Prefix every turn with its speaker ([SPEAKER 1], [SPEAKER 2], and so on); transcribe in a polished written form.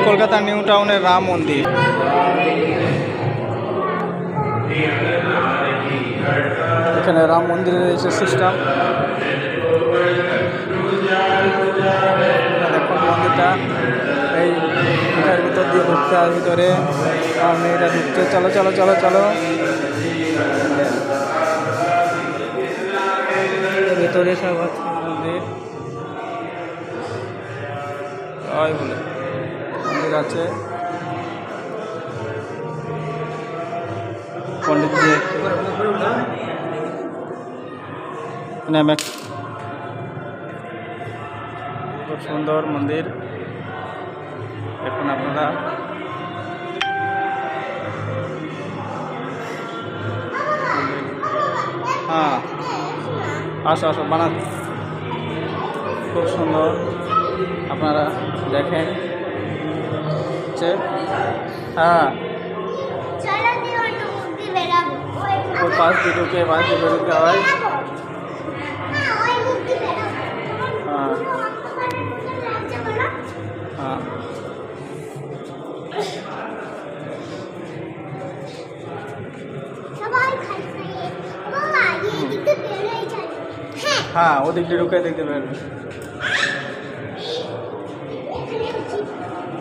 [SPEAKER 1] Kolkata new টাউনের রাম মন্দির। এখানে রাম মন্দিরের এসে সিস্টেম দেখুন মন্দিরটা এই এটার ভিতর দিয়ে ঢুকতে আর ভিতরে মেয়েটা ঢুকতে চলো চলো চলো চলো ভিতরে সব আছে মন্দির বলে মন্দির আছে পণ্ডিতজি খুব সুন্দর মন্দির দেখুন আপনারা। হ্যাঁ আসো আসো বানান খুব সুন্দর আপনারা দেখেন। হ্যাঁ পাঁচ দুটোকে বেরোতে হয়। হ্যাঁ হ্যাঁ হ্যাঁ ওদিক দিয়ে ঢুকে দেখতে পারবে।